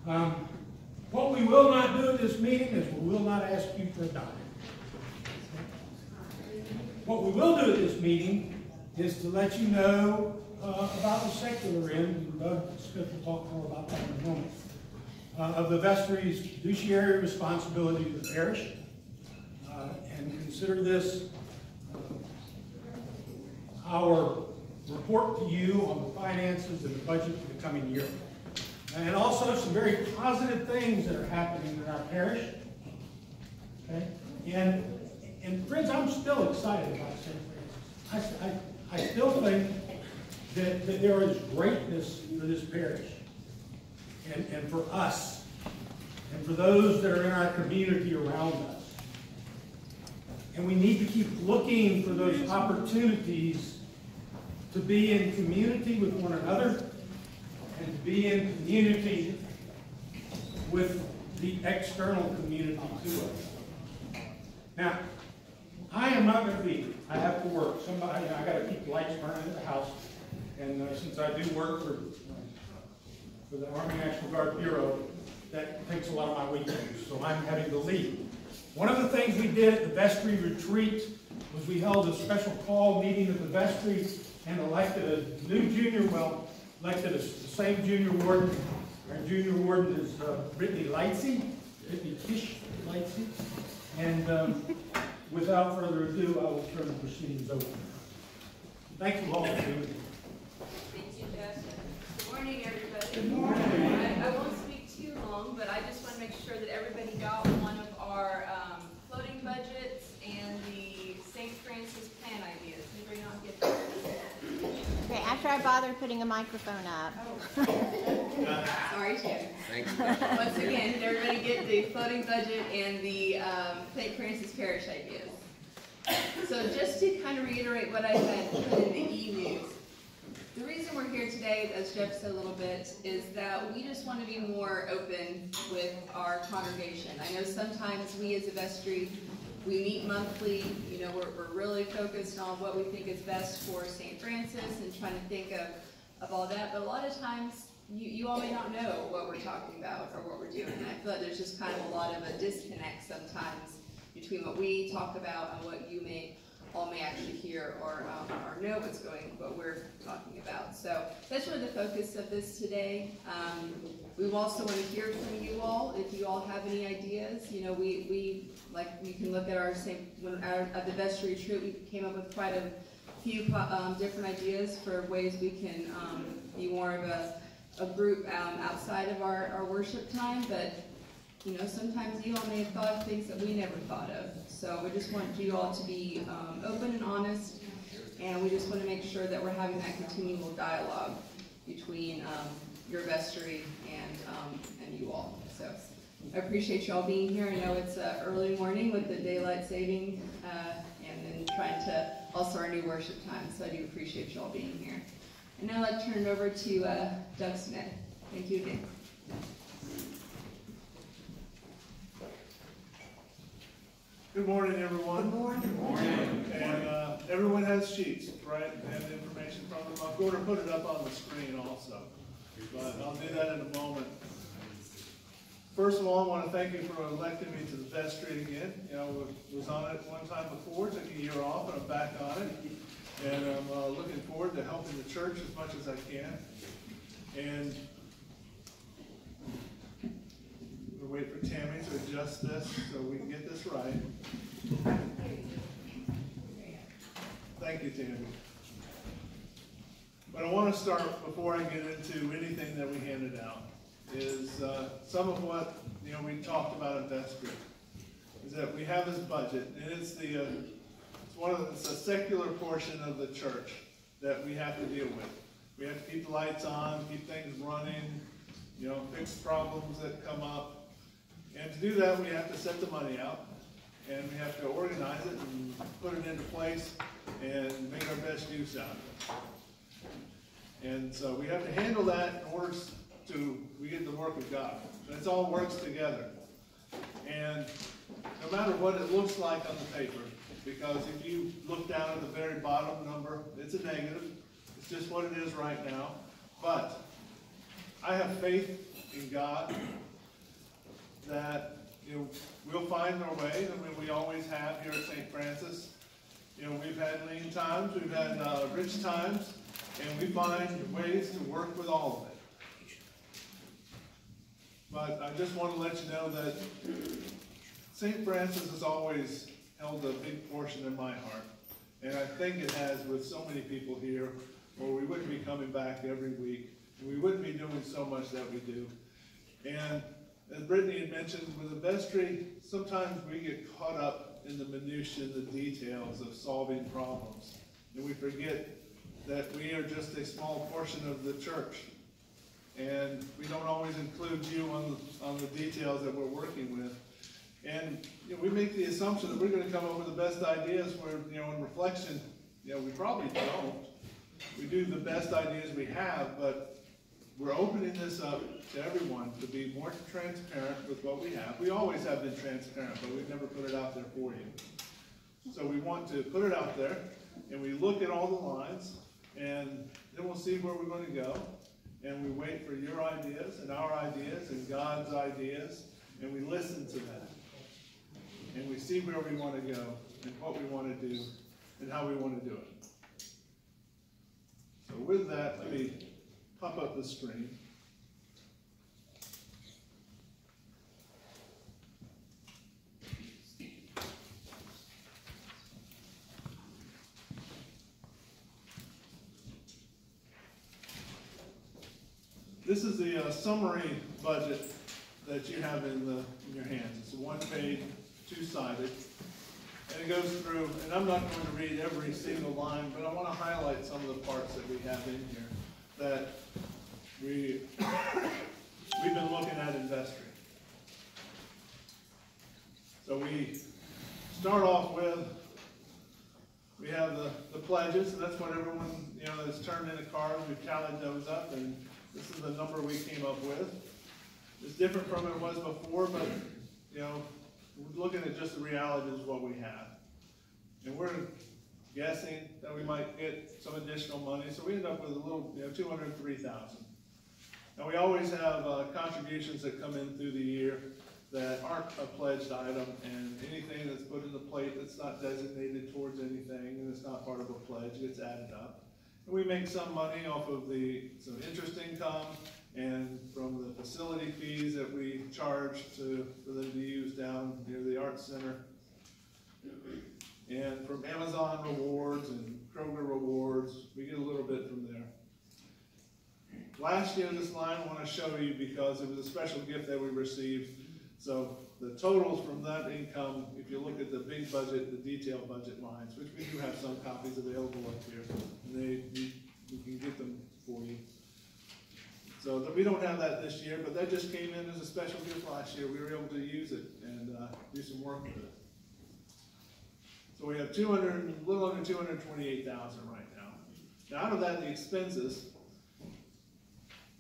What we will not do at this meeting is we will not ask you for a dime. What we will do at this meeting is to let you know about the secular end, and Doug is going to talk more about that in a moment, of the vestry's fiduciary responsibility to the parish, and consider this our report to you on the finances and the budget for the coming year. And also some very positive things that are happening in our parish. Okay? And friends, I'm still excited about St. Francis. I still think that there is greatness for this parish and for us and for those that are in our community around us. And we need to keep looking for those opportunities to be in community with one another and to be in community with the external community to us. Now, I am not going to be. I have to work. I got to keep the lights burning at the house. And since I do work for the Army National Guard Bureau, that takes a lot of my weekends. So I'm having to leave. One of the things we did at the vestry retreat was we held a special call meeting at the vestry and elected a new junior, elected the same junior warden. Our junior warden is Brittany Tish Lightsey. And without further ado, I will turn the proceedings over. Thank you all for doing it. Thank you, Jeff. Good morning, everybody. Good morning. I won't speak too long, but I just want to make sure that everybody got one of our floating budgets and the St. Francis plan ideas. Anybody not get that? Okay, after I bother putting a microphone up. Sorry, Tim. Thanks. Once again, did everybody get the floating budget and the St. Francis Parish ideas? So just to kind of reiterate what I had put in the e-news, the reason we're here today, as Jeff said a little bit, is that we just want to be more open with our congregation. I know sometimes we as a vestry, we meet monthly, you know, we're really focused on what we think is best for St. Francis and trying to think of all that, but a lot of times you all may not know what we're talking about or what we're doing. And I feel like there's just kind of a lot of a disconnect sometimes between what we talk about and what you may actually hear or know what we're talking about. So that's really the focus of this today. We also want to hear from you all. If you all have any ideas, you know, we can look at at the vestry retreat, we came up with quite a few different ideas for ways we can be more of a group outside of our worship time, but you know, sometimes you all may have thought of things that we never thought of. So we just want you all to be open and honest, and we just want to make sure that we're having that continual dialogue between your vestry and you all. So I appreciate you all being here. I know it's early morning with the daylight saving and then trying to also our new worship time, so I do appreciate you all being here. And now I'd like to turn it over to Doug Smith. Thank you again. Good morning, everyone. Good morning. Good morning. And everyone has sheets, right, and information from them. I'm going to put it up on the screen also, but I'll do that in a moment. First of all, I want to thank you for electing me to the vestry again. You know, I was on it one time before, took a year off, and I'm back on it. And I'm looking forward to helping the church as much as I can. And we'll wait for Tammy to adjust this so we can get this right. Thank you, Tammy. But I want to start, before I get into anything that we handed out, is some of what we talked about at vestry. Is that we have this budget, and it's it's a secular portion of the church that we have to deal with. We have to keep the lights on, keep things running, fix problems that come up. And to do that, we have to set the money out, and we have to organize it and put it into place and make our best use out of it. And so we have to handle that in order we get the work of God. And it all works together. And no matter what it looks like on the paper, because if you look down at the very bottom number, it's a negative. It's just what it is right now. But I have faith in God, that, you know, we'll find our way. I mean, we always have here at St. Francis. You know, we've had lean times, we've had rich times, and we find ways to work with all of it. But I just want to let you know that St. Francis has always held a big portion in my heart. And I think it has with so many people here, or we wouldn't be coming back every week. And we wouldn't be doing so much that we do. And as Brittany had mentioned, with the vestry, sometimes we get caught up in the minutiae, the details of solving problems. And we forget that we are just a small portion of the church. And we don't always include you on the details that we're working with. And you know, we make the assumption that we're going to come up with the best ideas where, you know, in reflection, you know, we probably don't. We do the best ideas we have, but we're opening this up to everyone to be more transparent with what we have. We always have been transparent, but we've never put it out there for you. So we want to put it out there, and we look at all the lines, and then we'll see where we're going to go. And we wait for your ideas and our ideas and God's ideas, and we listen to that. And we see where we want to go and what we want to do and how we want to do it. So with that, let me pop up the screen. This is the summary budget that you have in your hands. It's a one-page, two-sided, and it goes through, and I'm not going to read every single line, but I want to highlight some of the parts that we have in here that we've been looking at in vestry. So we start off with, we have the pledges, and that's what everyone, you know, that's turned in a card. We've tallied those up, and this is the number we came up with. It's different from it was before, but, you know, we're looking at just the realities of what we have. And we're guessing that we might get some additional money, so we end up with a little, you know, $203,000. Now we always have contributions that come in through the year that aren't a pledged item, and anything that's put in the plate that's not designated towards anything and it's not part of a pledge gets added up. And we make some money off of some interest income and from the facility fees that we charge for them to use down near the Arts Center. And from Amazon rewards and Kroger rewards, we get a little bit from there. Last year, this line I want to show you because it was a special gift that we received. So the totals from that income, if you look at the big budget, the detailed budget lines, which we do have some copies available up here, and we can get them for you. So we don't have that this year, but that just came in as a special gift last year. We were able to use it and do some work with it. So we have a little under $228,000 right now. Now out of that, the expenses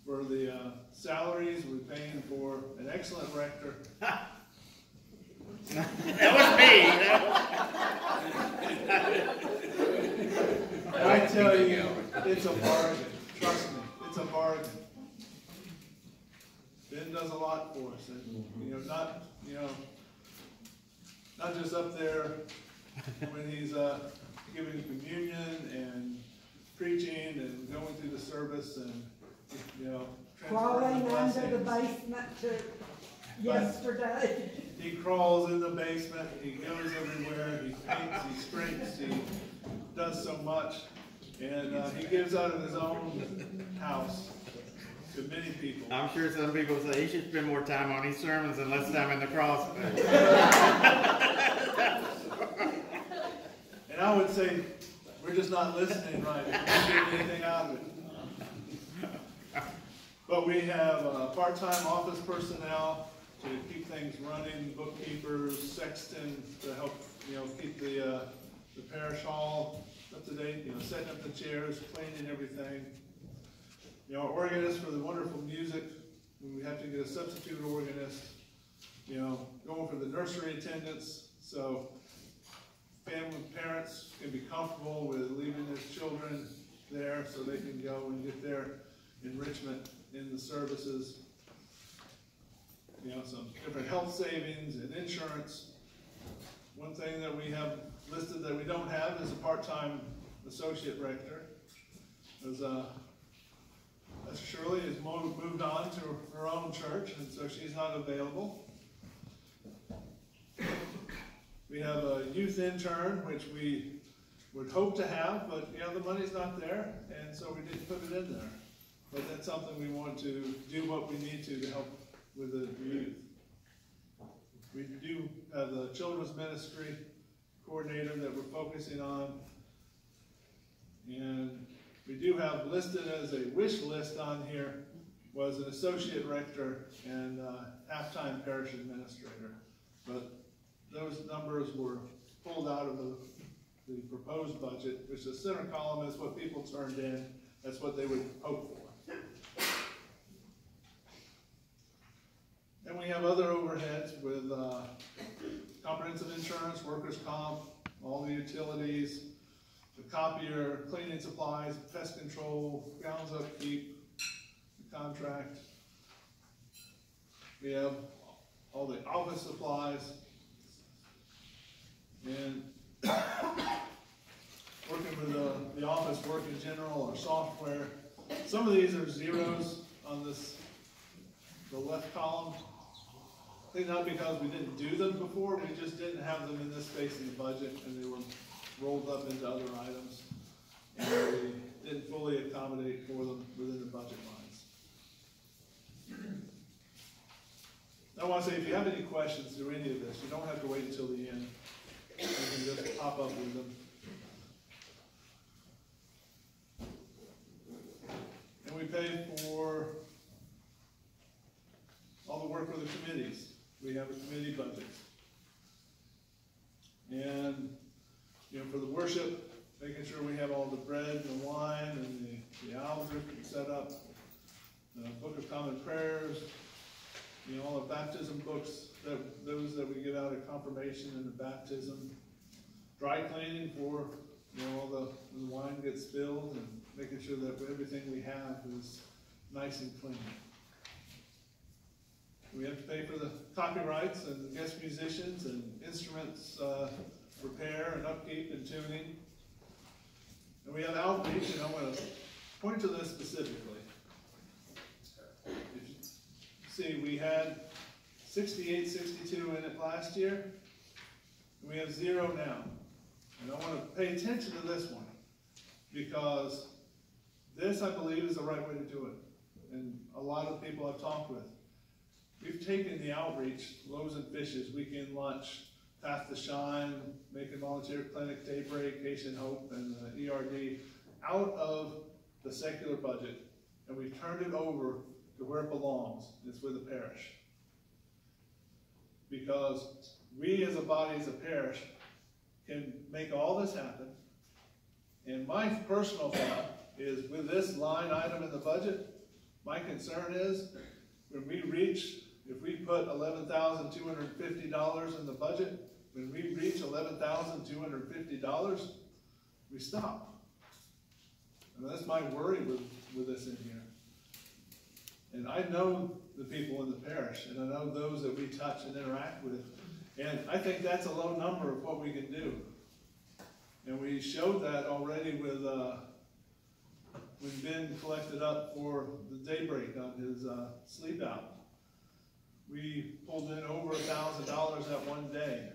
for the salaries, we're paying for an excellent rector. That was me. I tell you, it's a bargain. Trust me, it's a bargain. Ben does a lot for us, and not just up there when he's giving communion and preaching and going through the service and crawling under the basement to yesterday. He crawls in the basement. He goes everywhere. He paints. He scrapes. He does so much, and he gives out of his own house to many people. I'm sure some people say he should spend more time on his sermons and less time in the cross. And I would say we're just not listening right. We're not getting anything out of it. But we have part-time office personnel to keep things running, bookkeepers, sexton to help keep the parish hall up to date. Setting up the chairs, cleaning everything. Our organist for the wonderful music. We have to get a substitute organist. Going for the nursery attendance, so parents can be comfortable with leaving their children there so they can go and get their enrichment in the services. some different health savings and insurance. One thing that we have listed that we don't have is a part-time associate rector. As Shirley has moved on to her own church, and so she's not available. We have a youth intern, which we would hope to have, but the money's not there, and so we didn't put it in there. But that's something we want to do what we need to help with the youth. We do have the children's ministry coordinator that we're focusing on, and we do have listed as a wish list on here was an associate rector and half-time parish administrator. But those numbers were pulled out of the proposed budget, which the center column is what people turned in. That's what they would hope for. And we have other overheads with comprehensive insurance, workers' comp, all the utilities, the copier, cleaning supplies, pest control, grounds upkeep, the contract. We have all the office supplies, and working with the office work in general, or software. Some of these are zeros on the left column. I think not because we didn't do them before, we just didn't have them in this space in the budget, and they were rolled up into other items, and we didn't fully accommodate for them within the budget lines. I want to say, if you have any questions through any of this, you don't have to wait until the end. You can just pop up with them. And we pay for all the work with the committees. We have a committee budget. And for the worship, making sure we have all the bread and the wine and the altar set up, the Book of Common Prayers, all the baptism books, those that we get out of confirmation and the baptism, dry cleaning for all the wine gets spilled, and making sure that everything we have is nice and clean. We have to pay for the copyrights and guest musicians and instruments repair and upkeep and tuning. And we have outreach, and I want to point to this specifically. If you see, we had 68, 62 in it last year, and we have 0 now. And I want to pay attention to this one, because this, I believe, is the right way to do it. And a lot of people I've talked with, we've taken the outreach, Loaves and Fishes, weekend lunch, Path to Shine, Making Volunteer Clinic, Daybreak, Haitian Hope, and the ERD out of the secular budget, and we've turned it over to where it belongs. It's with the parish. Because we as a body, as a parish, can make all this happen. And my personal thought is, with this line item in the budget, my concern is, when we reach, if we put $11,250 in the budget, when we reach $11,250, we stop. And that's my worry with this in here. And I know the people in the parish, and I know those that we touch and interact with, and I think that's a low number of what we can do. And we showed that already with when Ben collected up for the Daybreak on his sleep out. We pulled in over $1,000 that one day.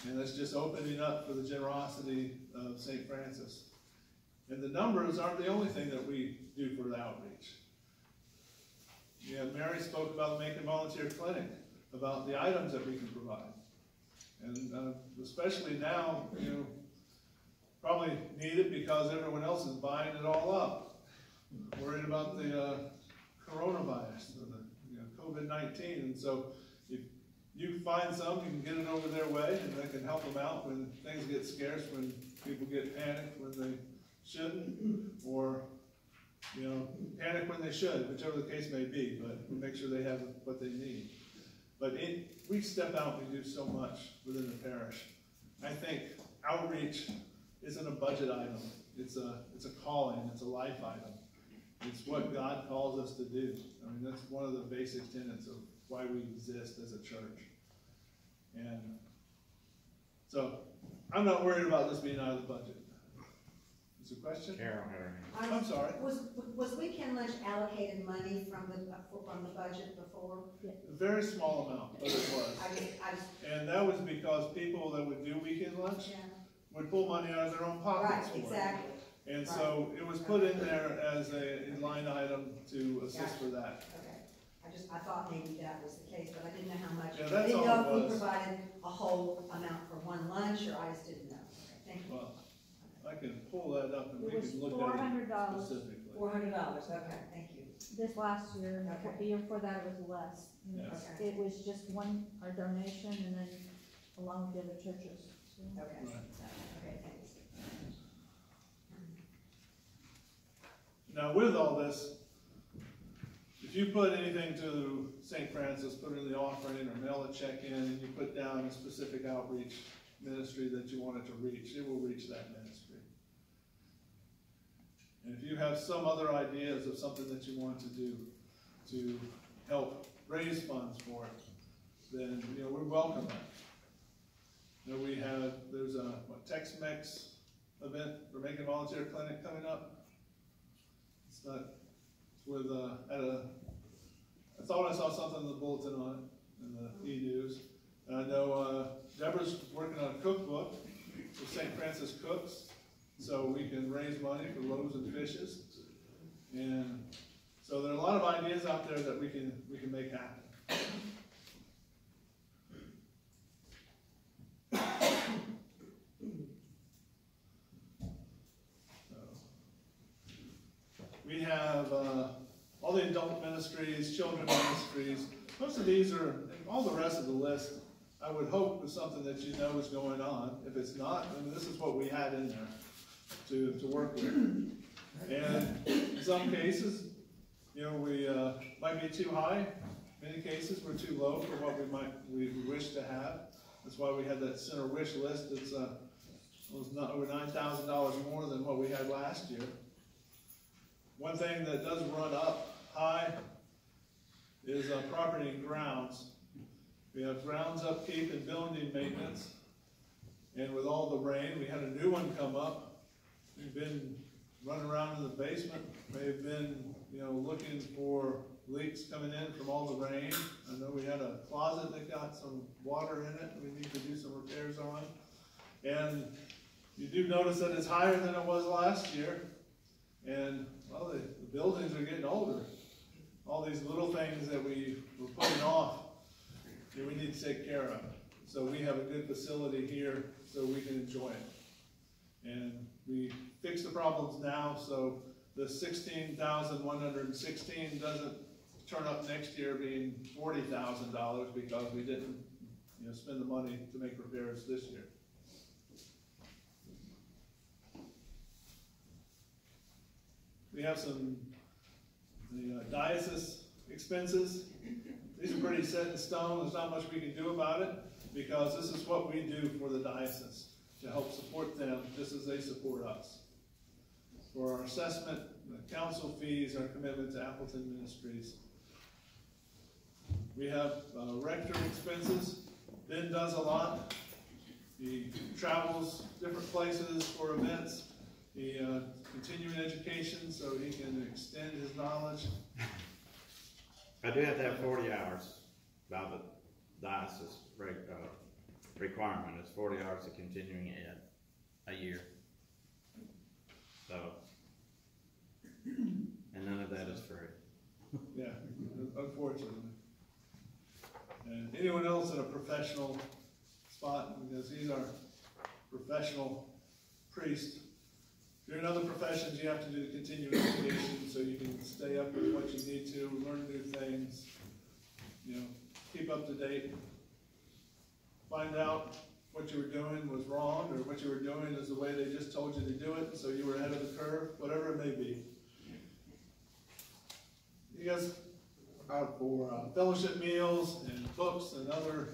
And that's just opening up for the generosity of St. Francis. And the numbers aren't the only thing that we do for the outreach. Mary spoke about the Making Volunteer Clinic, about the items that we can provide. And especially now, probably need it because everyone else is buying it all up. Worried about the coronavirus, the COVID-19. And so if you find some, you can get it over their way, and that can help them out when things get scarce, when people get panicked when they shouldn't, or panic when they should, whichever the case may be, but we make sure they have what they need. But we step out and we do so much within the parish. I think outreach isn't a budget item. It's a calling, it's a life item. It's what God calls us to do. I mean, that's one of the basic tenets why we exist as a church. And so, I'm not worried about this being out of the budget. Is there a question? Carol had her hand. I'm sorry. Was weekend lunch allocated money from the budget before? A very small amount, but it was. I just, And that was because people that would do weekend lunch yeah. would pull money out of their own Right, pockets for it. exactly. And so it was put in there as a line item to assist for that. Okay. I thought maybe that was the case, but I didn't know how much. Yeah, I that's didn't all know it if we was. provided a whole amount for one lunch, or I just didn't know. Okay, thank you. Well, I can pull that up and we It was can look at it $400 specifically. $400, okay, thank you. this last year, and Okay. the year before that it was less. And Yes. Okay. It was just our donation, and then along with the other churches. So. Okay, Right. okay, thanks. Now with all this, if you put anything to St. Francis, put it in the offering or mail a check in, and you put down a specific outreach ministry that you want it to reach, it will reach that ministry. And if you have some other ideas of something that you want to do to help raise funds for it, then, we welcome that. There's a Tex-Mex event for Making Volunteer Clinic coming up. It's with, I thought I saw something in the bulletin on it, in the e-news. And I know, Deborah's working on a cookbook with St. Francis Cooks, so we can raise money for loaves and fishes. And so there are a lot of ideas out there that we can make happen. We have all the adult ministries, children ministries. Most of these are, all the rest of the list, I would hope is something that you know is going on. If it's not, I mean, this is what we had in there to work with. And in some cases, we might be too high. In many cases, we're too low for what we wish to have. That's why we had that center wish list. It's was not over $9,000 more than what we had last year. One thing that does run up high is property and grounds. We have grounds upkeep and building maintenance. And with all the rain, we had a new one come up. We've been running around in the basement. We've been, looking for leaks coming in from all the rain. I know we had a closet that got some water in it we need to do some repairs on. And you do notice that it's higher than it was last year. And, well, the buildings are getting older. All these little things that we were putting off, we need to take care of. So we have a good facility here so we can enjoy it. And we fix the problems now, so the $16,116 doesn't turn up next year being $40,000 because we didn't, spend the money to make repairs this year. We have the diocese expenses. These are pretty set in stone. There's not much we can do about it because this is what we do for the diocese to help support them just as they support us. For our assessment, the council fees, our commitment to Appleton Ministries. We have rector expenses. Ben does a lot. He travels different places for events. He continuing education so he can extend his knowledge. I do have to have 40 hours by the diocese requirement. It's 40 hours of continuing ed a year. So, and none of that is free. Yeah, unfortunately. And anyone else in a professional spot, because he's our professional priest. If you're in other professions, you have to do continuing education so you can stay up with what you need to, learn new things, keep up to date. Find out what you were doing was wrong, or what you were doing is the way they just told you to do it, so you were ahead of the curve, whatever it may be. You guys out for fellowship meals and books and other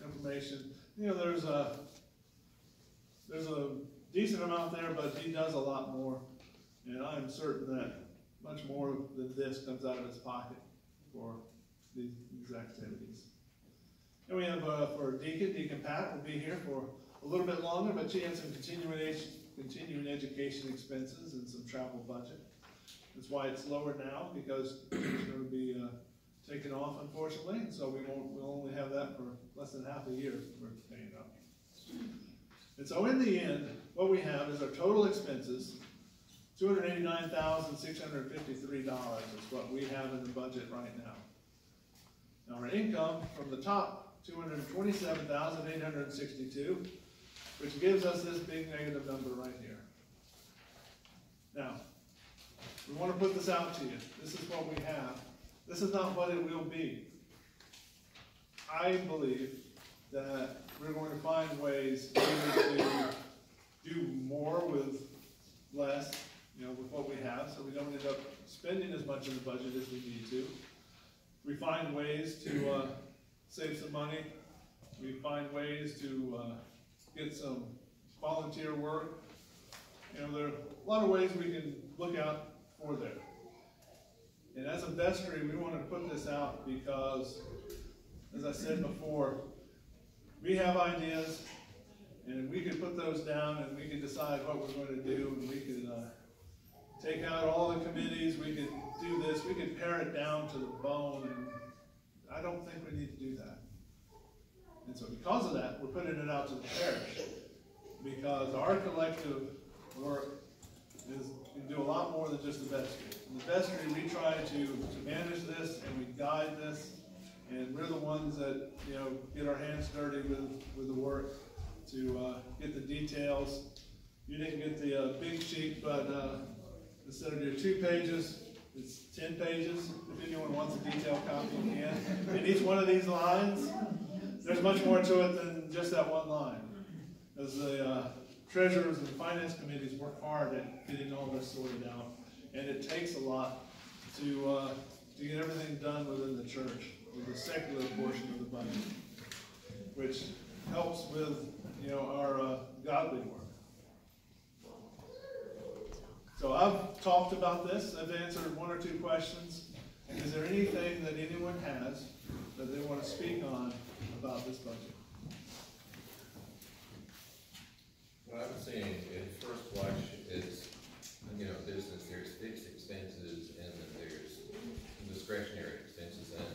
information. There's a decent amount there, but he does a lot more. And I'm certain that much more than this comes out of his pocket for these these activities. And we have, for Deacon Pat will be here for a little bit longer, but she has some continuing education expenses and some travel budget. That's why it's lower now, because she's going to be taken off, unfortunately, and so we'll only have that for less than half a year we're paying up. And so in the end, what we have is our total expenses, $289,653 is what we have in the budget right now. Now our income from the top, $227,862, which gives us this big negative number right here. Now, we want to put this out to you. This is what we have. This is not what it will be. I believe that we're going to find ways either to do more with less, with what we have, so we don't end up spending as much in the budget as we need to. We find ways to save some money. We find ways to get some volunteer work. There are a lot of ways we can look out for there. And as a vestry, we want to put this out because, as I said before, we have ideas, and we can put those down, and we can decide what we're going to do, and we can take out all the committees, we can do this, we can pare it down to the bone, and I don't think we need to do that. And so because of that, we're putting it out to the parish, because our collective work can do a lot more than just the vestry. In the vestry, we try to manage this, and we guide this, and we're the ones that, get our hands dirty with the work to get the details. You didn't get the big sheet, but instead of your 2 pages, it's 10 pages. If anyone wants a detailed copy, you can. And each one of these lines, there's much more to it than just that one line. As the treasurers and finance committees work hard at getting all this sorted out, and it takes a lot to get everything done within the church, with the secular portion of the budget, which helps with our godly work. So I've talked about this. I've answered 1 or 2 questions. Is there anything that anyone has that they want to speak on about this budget? What I'm saying in first blush is, there's fixed expenses and then there's discretionary expenses, and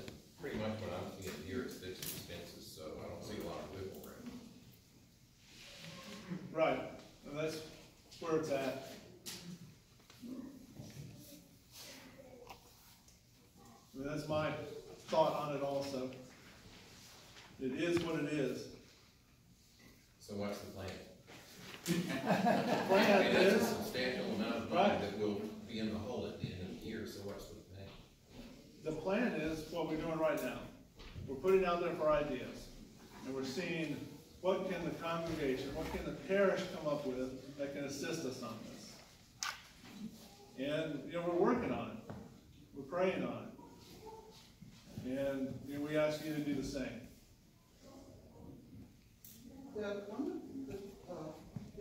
pretty much what I'm seeing here is fixed expenses, so I don't see a lot of wiggle room. Right, and that's where it's at. That's my thought on it also. It is what it is. So what's the plan? The plan It's a is, substantial amount of money that will be in the hole at the end of the year, so what's the plan? the plan is what we're doing right now. We're putting out there for ideas, and we're seeing what can the congregation, what can the parish come up with that can assist us on this. And we're working on it. We're praying on it. And we ask you to do the same. One of the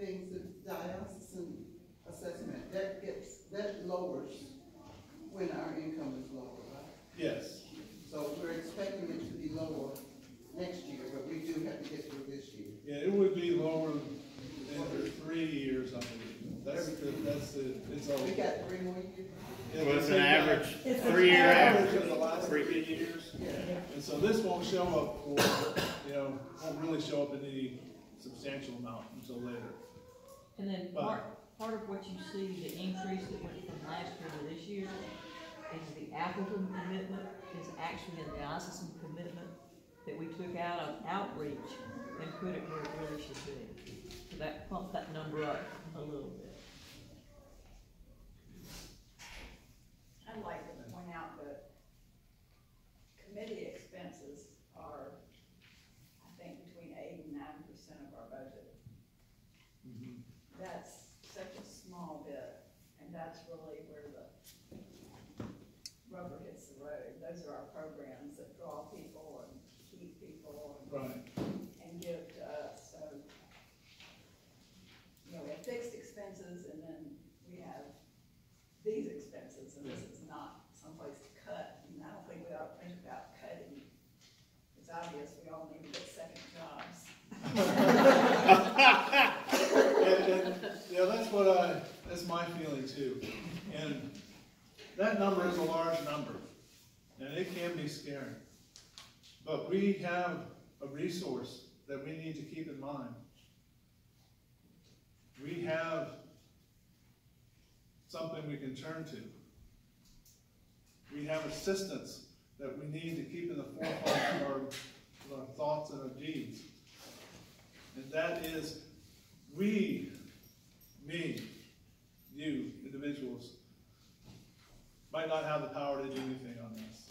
things, the diocesan assessment, that lowers when our income is lower, right? Yes. So we're expecting it to be lower next year, but we do have to get through this year. Yeah, it would be lower in 3 years, I believe. That's it. It's We got 3 more years. Yeah, Well, it's an average, It's an 3-year average average. of the last 3 years. Yeah. And so this won't show up for, won't really show up in any substantial amount until later. And then part of what you see, the increase that went from last year to this year, is the Appleton commitment is actually a diocesan commitment that we took out of outreach and put it where it really should be. So that bumped that number up a little bit. I'd like to point out that committee expenses are, I think, between 8 and 9% of our budget. Mm-hmm. That's such a small bit, and that's really where the rubber hits the road. Those are our programs that draw people and keep people and give to us. So, we have fixed expenses, and then we have these expenses, and this is not someplace to cut. I don't think we ought to think about cutting that's my feeling too. And that number is a large number, and it can be scary. But we have a resource that we need to keep in mind. We have something we can turn to. We have assistance that we need to keep in the forefront of our thoughts and our deeds. And that is we, me, you, individuals, might not have the power to do anything on this.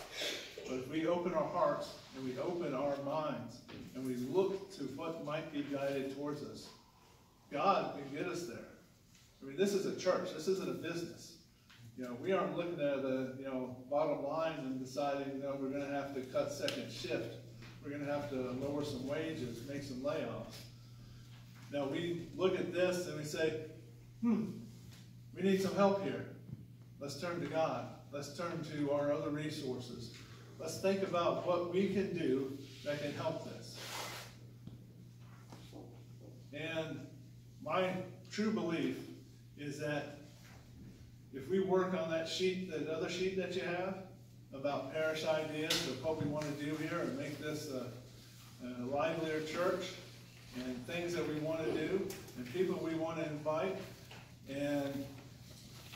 But if we open our hearts and we open our minds and we look to what might be guided towards us, God can get us there. I mean, this is a church. This isn't a business. You know, we aren't looking at the, bottom line and deciding, we're going to have to cut second shift. We're going to have to lower some wages, make some layoffs. Now, we look at this and we say, we need some help here. Let's turn to God. Let's turn to our other resources. Let's think about what we can do that can help this. And my true belief is that if we work on that sheet, that other sheet that you have, about parish ideas of what we want to do here and make this a livelier church, and things that we want to do, and people we want to invite, and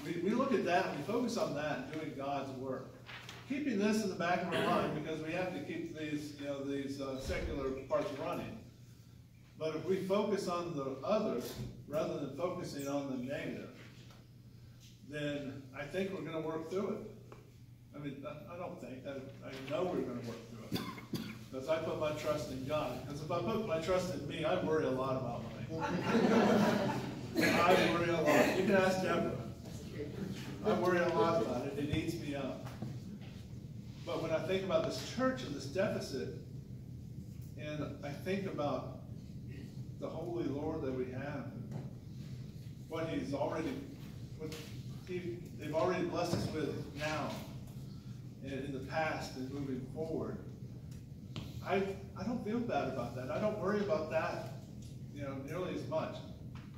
we look at that and we focus on that and doing God's work. Keeping this in the back of our mind because we have to keep these, these secular parts running. But if we focus on the others rather than focusing on the negative, then I think we're going to work through it. I mean, I don't think, I know we're going to work through it. Because I put my trust in God. Because if I put my trust in me, I worry a lot about money. I worry a lot. You can ask Deborah. I worry a lot about it. It eats me up. But when I think about this church and this deficit, and I think about the Holy Lord that we have, what He's already, they've already blessed us with now, and in the past and moving forward, I don't feel bad about that. I don't worry about that, nearly as much.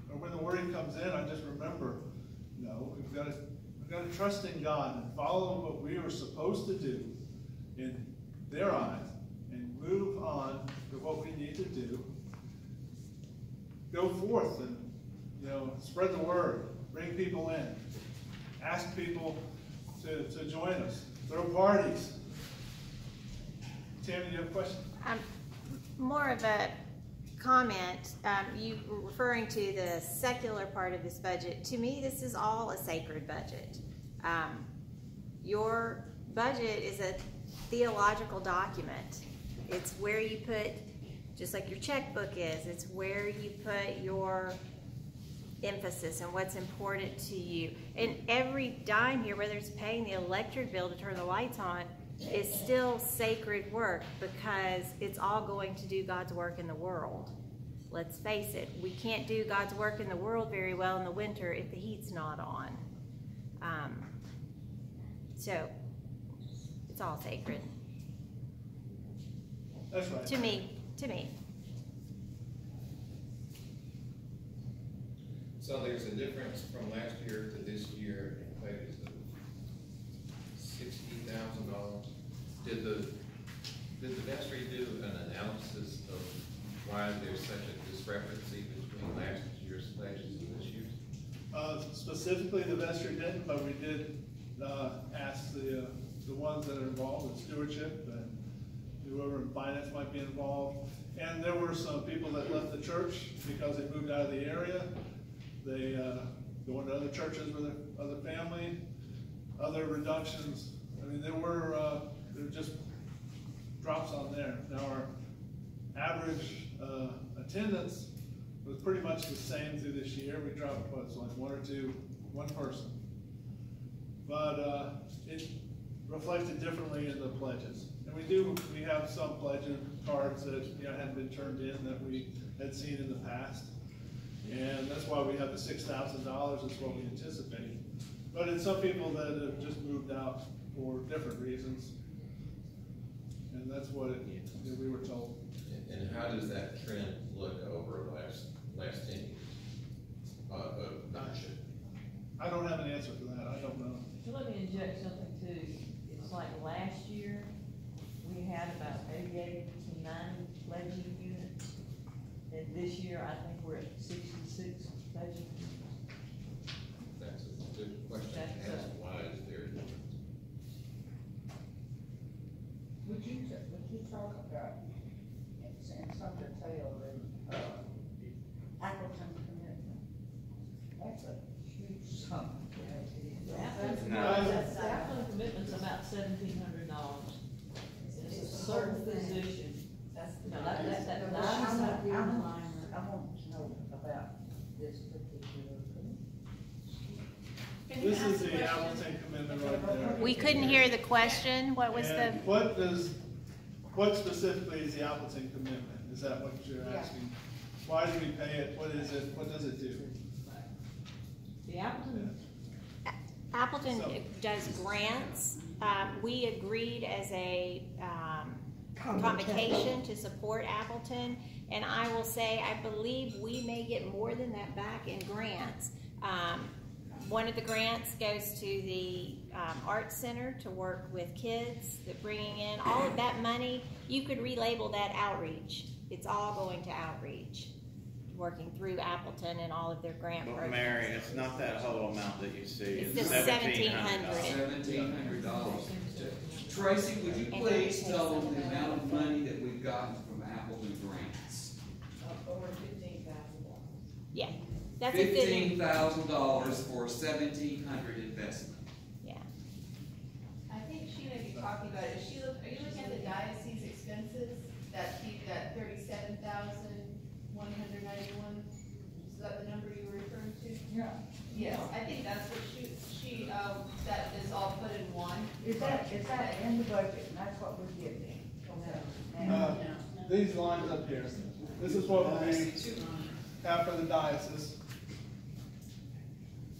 Or when the worry comes in, I just remember, we've got to trust in God and follow what we are supposed to do in their eyes and move on to what we need to do. Go forth and, spread the word, bring people in, ask people to join us, throw parties. Tammy, do you have a question? More of a comment. You were referring to the secular part of this budget. To me, this is all a sacred budget. Your budget is a theological document. It's where you put, just like your checkbook is, it's where you put your emphasis and what's important to you. And every dime here, whether it's paying the electric bill to turn the lights on, is still sacred work because it's all going to do God's work in the world. Let's face it, we can't do God's work in the world very well in the winter if the heat's not on. So, it's all sacred. That's right. To me. So there's a difference from last year to this year in wages of $60,000. Did the vestry do an analysis of why there's such a discrepancy between last year's wages and this year's? Specifically, the vestry didn't, but we did ask the ones that are involved in stewardship and whoever in finance might be involved. And there were some people that left the church because they moved out of the area. They go into other churches with their other family, other reductions. I mean, there were just drops on there. Now our average attendance was pretty much the same through this year. We dropped like one person. But it reflected differently in the pledges. And we have some pledge cards that hadn't been turned in that we had seen in the past. And that's why we have the $6,000 is what we anticipate. But it's some people that have just moved out for different reasons. And that's what we were told. And how does that trend look over last 10 years? membership. I don't have an answer for that, I don't know. So let me inject something too. It's like last year, we had about 88 to 90 pledging units. And this year, I think we're at 66 pledging units. That's a good question to That's, ask, why is there a difference? Would you talk about, in some detail, the, Appleton commitment? That's a huge sum. The Appleton commitment's about $1,700. It's a certain position. No, that I want to know about this particular commitment. Can you This ask is the the question? Appleton commitment right there. We couldn't hear the question. What was the? And what specifically is the Appleton commitment? Is that what you're asking? Why do we pay it? What is it? What does it do? The Appleton, Appleton does grants. We agreed as a convocation to support Appleton, and I will say I believe we may get more than that back in grants. One of the grants goes to the Arts Center to work with kids. That bringing in all of that money, you could relabel that outreach. It's all going to outreach, working through Appleton and all of their grant But programs. Mary, it's not that whole amount that you see. It's the $1,700. $1,700. Tracy, would you please tell them the amount of money that we've gotten from Appleton grants? Over $15,000. Yeah, that's a good. $15,000 for $1,700 investment. Yeah. I think she may be talking about, are you looking at the diocese expenses? That 37,191? Is that the number you were referring to? Yeah. Yes, I think that's what she, that is all put in one. Is that in the budget, and that's what we're getting? These lines up here. This is what we have for the diocese.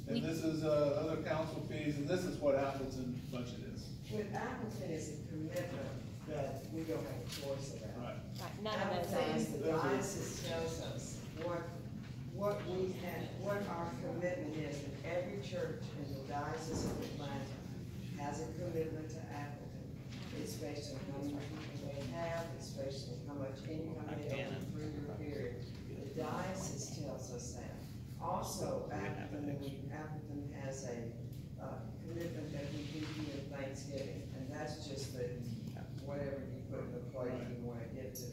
And this is other council fees, and this is what Appleton budget is. With Appleton is a commitment that we don't have a choice about. Right. Right, none of those Appleton, are. the diocese tells us what we have, what our commitment is, and every church in the diocese of Atlanta has a commitment to Appleton. It's based on how many people they have, it's based on how much income they have through the period. The diocese tells us that. Also, Appleton has a commitment that we give you in Thanksgiving, and that's just the, whatever you put in the plate you want to give to.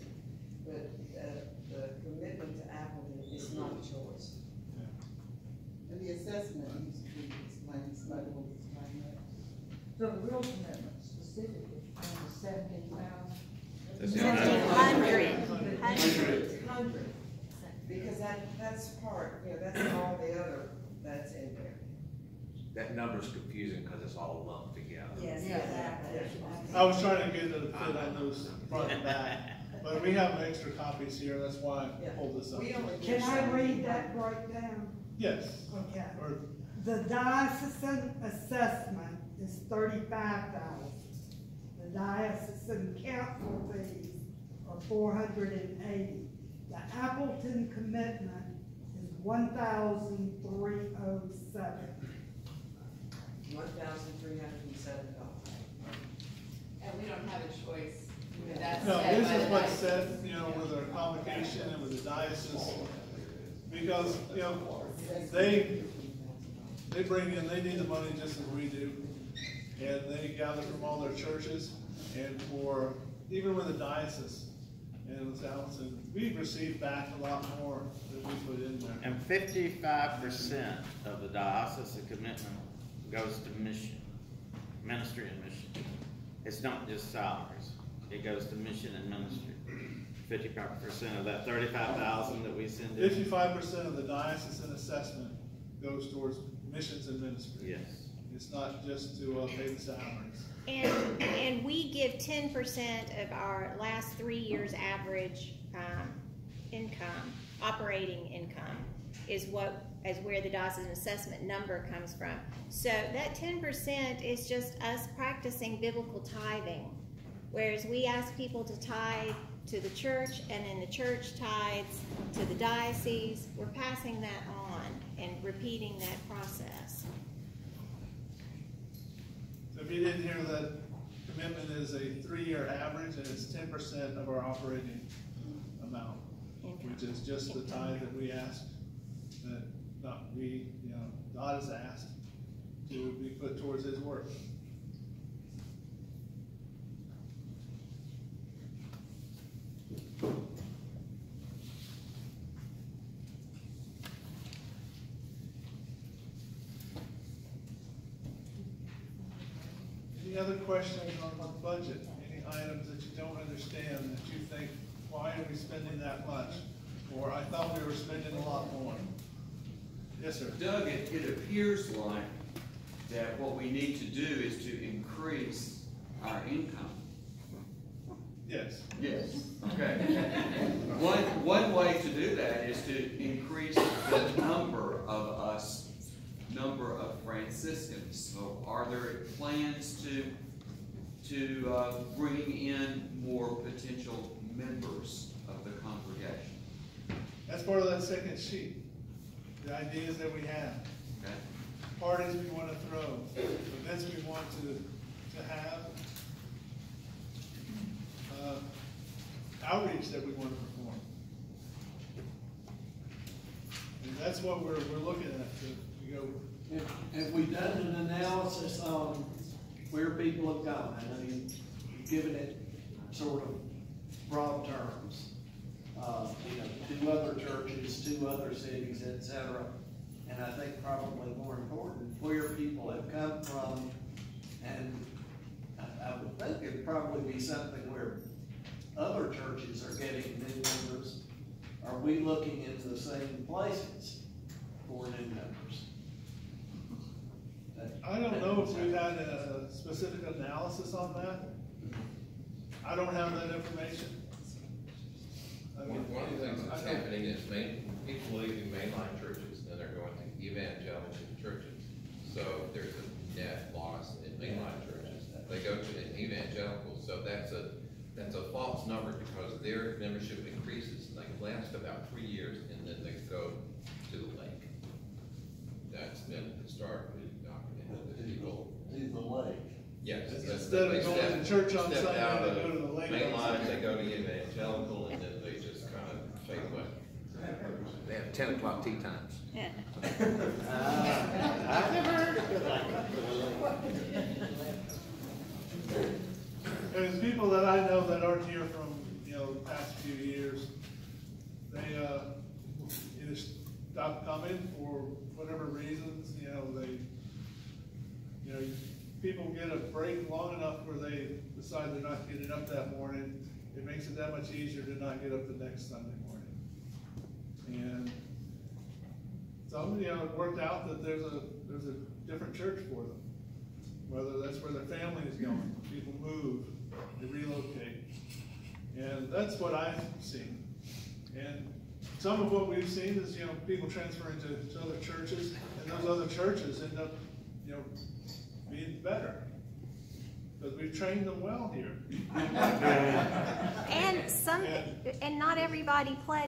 But the commitment to Appleton is not a choice. And the assessment needs to be explained, somebody will explain that. So the real commitment specifically, is 17,000? 1,700. Because that's part, that's all the other that's in there. That number's confusing because it's all lumped together. Yes, exactly. I was trying to get it to fit on those front and back, but we have extra copies here, that's why I pulled this up. We only Can I read that breakdown? Yes. Okay. Or, The diocesan assessment is $35,000. The diocesan council fees are $480. The Appleton commitment is $1,307. $1,307. And we don't have a choice. That's no, set this by is the what's diocese. said, with our convocation and with the diocese. Because, they bring in, they need the money just as we do. And they gather from all their churches, and for, even with the diocese and with Allison, we've received back a lot more than we put in there. And 55% of the diocesan commitment goes to mission, ministry and mission. It's not just salaries. It goes to mission and ministry. 55% of that 35,000 that we send in. 55% of the diocesan assessment goes towards missions and ministry. Yes. It's not just to pay the salaries. And we give 10% of our last 3 years' average income, operating income, is where the diocesan assessment number comes from. So that 10% is just us practicing biblical tithing, whereas we ask people to tithe to the church, and then the church tithes to the diocese. We're passing that on. and repeating that process. So if you didn't hear, that commitment is a 3-year average, and it's 10% of our operating amount, which is just the tithe that we asked, that not we, you know, God has asked to be put towards His work. Any other questions on the budget? Any items that you don't understand, that you think, why are we spending that much? Or I thought we were spending a lot more? Yes, sir. Doug, it appears like that what we need to do is to increase our income. Yes. Yes. Okay. One way to do that is to increase the number of Franciscans. So are there plans to bring in more potential members of the congregation? That's part of that second sheet. The ideas that we have. Okay. Parties we want to throw. Events we want to have. Outreach that we want to perform. And that's what we're looking at to go. Have we done an analysis on where people have gone? I know you've given it sort of broad terms. You know, 2 other churches, 2 other cities, etc. And I think probably more important, where people have come from, and I would think it'd probably be something where other churches are getting new members. Are we looking into the same places for new members? I don't know if we've had a specific analysis on that. I don't have that information. One of the things that's happening is people leaving mainline churches and they're going to evangelical churches. So there's a net loss in mainline churches. They go to an evangelical, so that's a false number, because their membership increases. They last about 3 years and then they go to the lake. That's been historically documented. People to the lake. Yes. Instead of going to church on Sunday, they go to the lake. Mainline, they go to evangelical, and then they just kind of fade away. They have 10 o'clock tea times. I've never heard of it like that. There's people that I know that aren't here from, you know, the past few years. They either stop coming for whatever reasons. People get a break long enough where they decide they're not getting up that morning. It makes it that much easier to not get up the next Sunday morning. And some, it worked out that there's a different church for them. Whether that's where their family is going. People move, they relocate. And that's what I've seen. And some of what we've seen is, people transferring to other churches, and those other churches end up, being better. Because we've trained them well here. And not everybody pledged.